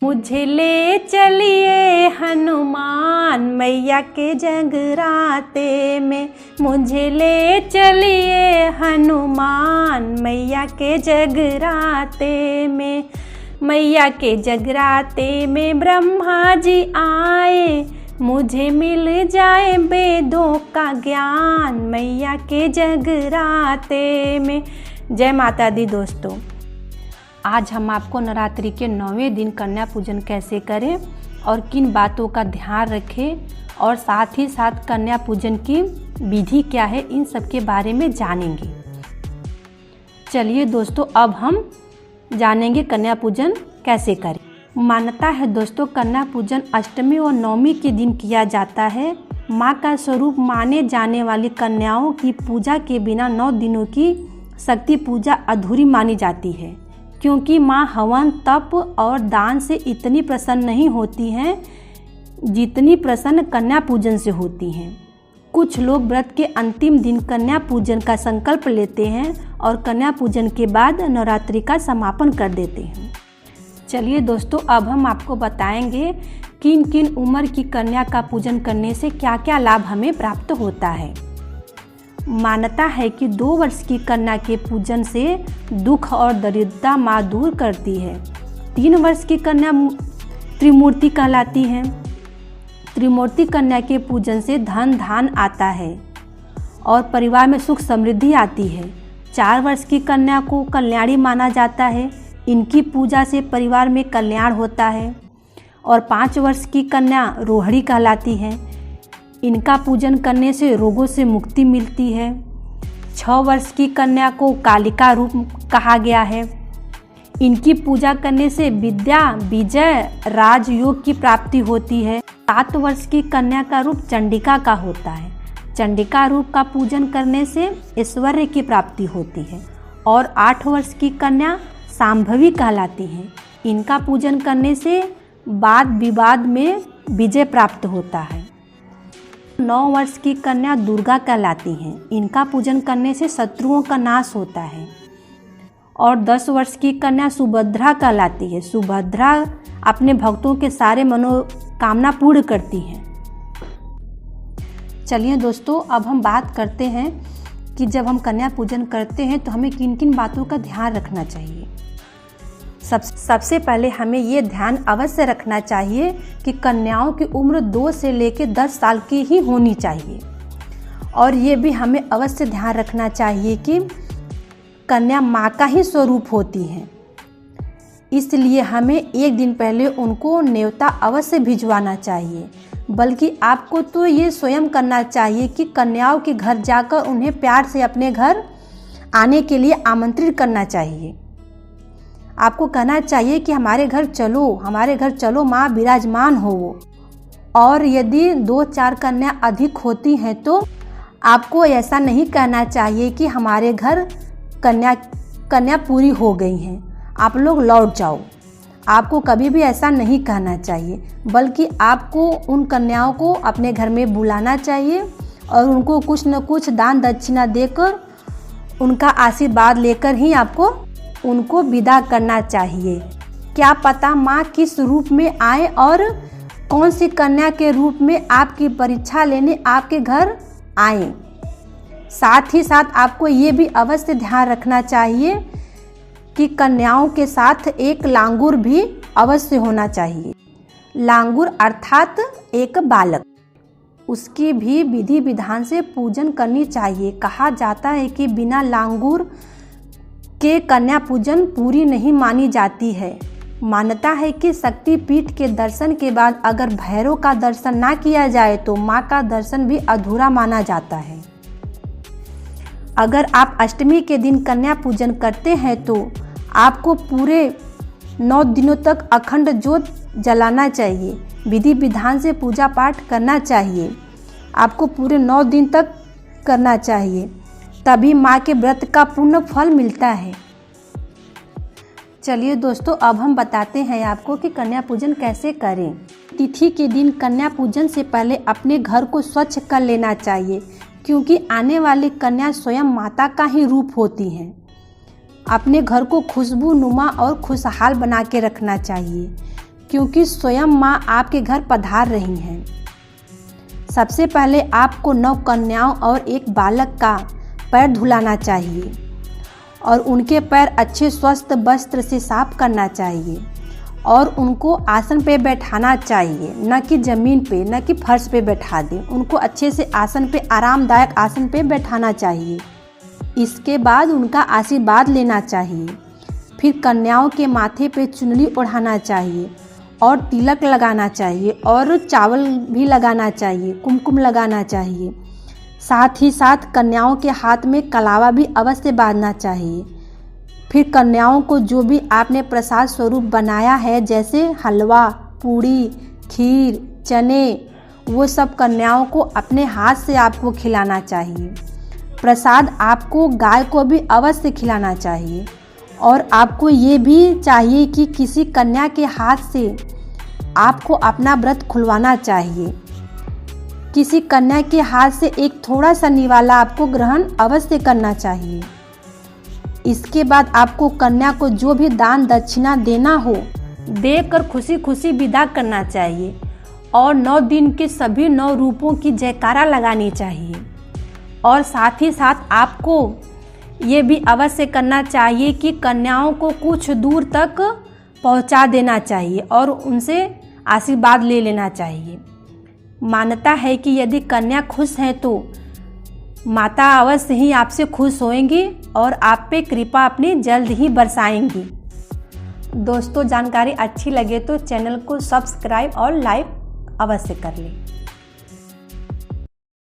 मुझे ले चलिए हनुमान मैया के जगराते में, मुझे ले चलिए हनुमान मैया के जगराते में। मैया के जगराते में ब्रह्मा जी आए, मुझे मिल जाए वेदों का ज्ञान मैया के जगराते में। जय माता दी दोस्तों, आज हम आपको नवरात्रि के 9वें दिन कन्या पूजन कैसे करें और किन बातों का ध्यान रखें और साथ ही साथ कन्या पूजन की विधि क्या है, इन सब के बारे में जानेंगे। चलिए दोस्तों, अब हम जानेंगे कन्या पूजन कैसे करें। मान्यता है दोस्तों, कन्या पूजन अष्टमी और नवमी के दिन किया जाता है। माँ का स्वरूप माने जाने वाली कन्याओं की पूजा के बिना 9 दिनों की शक्ति पूजा अधूरी मानी जाती है, क्योंकि माँ हवन, तप और दान से इतनी प्रसन्न नहीं होती हैं जितनी प्रसन्न कन्या पूजन से होती हैं। कुछ लोग व्रत के अंतिम दिन कन्या पूजन का संकल्प लेते हैं और कन्या पूजन के बाद नवरात्रि का समापन कर देते हैं। चलिए दोस्तों, अब हम आपको बताएंगे किन किन उम्र की कन्या का पूजन करने से क्या क्या लाभ हमें प्राप्त होता है। मान्यता है कि 2 वर्ष की कन्या के पूजन से दुख और दरिद्रता माँ दूर करती है। 3 वर्ष की कन्या त्रिमूर्ति कहलाती है। त्रिमूर्ति कन्या के पूजन से धन धान आता है और परिवार में सुख समृद्धि आती है। 4 वर्ष की कन्या को कल्याणी माना जाता है, इनकी पूजा से परिवार में कल्याण होता है। और 5 वर्ष की कन्या रोहिणी कहलाती है, इनका पूजन करने से रोगों से मुक्ति मिलती है। 6 वर्ष की कन्या को कालिका रूप कहा गया है, इनकी पूजा करने से विद्या, विजय, राजयोग की प्राप्ति होती है। 7 वर्ष की कन्या का रूप चंडिका का होता है, चंडिका रूप का पूजन करने से ऐश्वर्य की प्राप्ति होती है। और 8 वर्ष की कन्या सांभवी कहलाती है, इनका पूजन करने से वाद विवाद में विजय प्राप्त होता है। 9 वर्ष की कन्या दुर्गा कहलाती हैं, इनका पूजन करने से शत्रुओं का नाश होता है। और 10 वर्ष की कन्या सुभद्रा कहलाती है, सुभद्रा अपने भक्तों के सारे मनोकामना पूर्ण करती हैं। चलिए दोस्तों, अब हम बात करते हैं कि जब हम कन्या पूजन करते हैं तो हमें किन किन बातों का ध्यान रखना चाहिए। सबसे पहले हमें ये ध्यान अवश्य रखना चाहिए कि कन्याओं की उम्र 2 से लेकर 10 साल की ही होनी चाहिए। और ये भी हमें अवश्य ध्यान रखना चाहिए कि कन्या माँ का ही स्वरूप होती हैं, इसलिए हमें 1 दिन पहले उनको न्योता अवश्य भिजवाना चाहिए। बल्कि आपको तो ये स्वयं करना चाहिए कि कन्याओं के घर जाकर उन्हें प्यार से अपने घर आने के लिए आमंत्रित करना चाहिए। आपको कहना चाहिए कि हमारे घर चलो, माँ विराजमान हो वो। और यदि 2-4 कन्या अधिक होती हैं तो आपको ऐसा नहीं कहना चाहिए कि हमारे घर कन्या पूरी हो गई हैं, आप लोग लौट जाओ। आपको कभी भी ऐसा नहीं कहना चाहिए, बल्कि आपको उन कन्याओं को अपने घर में बुलाना चाहिए और उनको कुछ न कुछ दान दक्षिणा देकर उनका आशीर्वाद लेकर ही आपको उनको विदा करना चाहिए। क्या पता माँ किस रूप में आए और कौन सी कन्या के रूप में आपकी परीक्षा लेने आपके घर आए। साथ ही साथ आपको ये भी अवश्य ध्यान रखना चाहिए कि कन्याओं के साथ एक लांगुर भी अवश्य होना चाहिए। लांगुर अर्थात एक बालक, उसकी भी विधि विधान से पूजन करनी चाहिए। कहा जाता है कि बिना लांगुर के कन्या पूजन पूरी नहीं मानी जाती है। मान्यता है कि शक्ति पीठ के दर्शन के बाद अगर भैरव का दर्शन ना किया जाए तो माँ का दर्शन भी अधूरा माना जाता है। अगर आप अष्टमी के दिन कन्या पूजन करते हैं तो आपको पूरे 9 दिनों तक अखंड ज्योत जलाना चाहिए, विधि विधान से पूजा पाठ करना चाहिए। आपको पूरे 9 दिन तक करना चाहिए, तभी माँ के व्रत का पूर्ण फल मिलता है। चलिए दोस्तों, अब हम बताते हैं आपको कि कन्या पूजन कैसे करें। तिथि के दिन कन्या पूजन से पहले अपने घर को स्वच्छ कर लेना चाहिए, क्योंकि आने वाली कन्या स्वयं माता का ही रूप होती हैं। अपने घर को खुशबू नुमा और खुशहाल बना के रखना चाहिए। क्योंकि स्वयं माँ आपके घर पधार रही हैं। सबसे पहले आपको 9 कन्याओं और एक बालक का पैर धुलाना चाहिए और उनके पैर अच्छे स्वस्थ वस्त्र से साफ करना चाहिए और उनको आसन पे बैठाना चाहिए, न कि ज़मीन पे, न कि फर्श पे बैठा दें। उनको अच्छे से आसन पे, आरामदायक आसन पे बैठाना चाहिए। इसके बाद उनका आशीर्वाद लेना चाहिए। फिर कन्याओं के माथे पे चुनरी ओढ़ाना चाहिए और तिलक लगाना चाहिए और चावल भी लगाना चाहिए, कुमकुम लगाना चाहिए। साथ ही साथ कन्याओं के हाथ में कलावा भी अवश्य बांधना चाहिए। फिर कन्याओं को जो भी आपने प्रसाद स्वरूप बनाया है, जैसे हलवा, पूड़ी, खीर, चने, वो सब कन्याओं को अपने हाथ से आपको खिलाना चाहिए। प्रसाद आपको गाय को भी अवश्य खिलाना चाहिए और आपको ये भी चाहिए कि किसी कन्या के हाथ से आपको अपना व्रत खुलवाना चाहिए। किसी कन्या के हाथ से एक थोड़ा सा निवाला आपको ग्रहण अवश्य करना चाहिए। इसके बाद आपको कन्या को जो भी दान दक्षिणा देना हो देकर खुशी खुशी विदा करना चाहिए और 9 दिन के सभी 9 रूपों की जयकारा लगानी चाहिए। और साथ ही साथ आपको ये भी अवश्य करना चाहिए कि कन्याओं को कुछ दूर तक पहुंचा देना चाहिए और उनसे आशीर्वाद ले लेना चाहिए। मान्यता है कि यदि कन्या खुश है तो माता अवश्य ही आपसे खुश होंगी और आप पे कृपा अपनी जल्द ही बरसाएंगी। दोस्तों, जानकारी अच्छी लगे तो चैनल को सब्सक्राइब और लाइक अवश्य कर लें।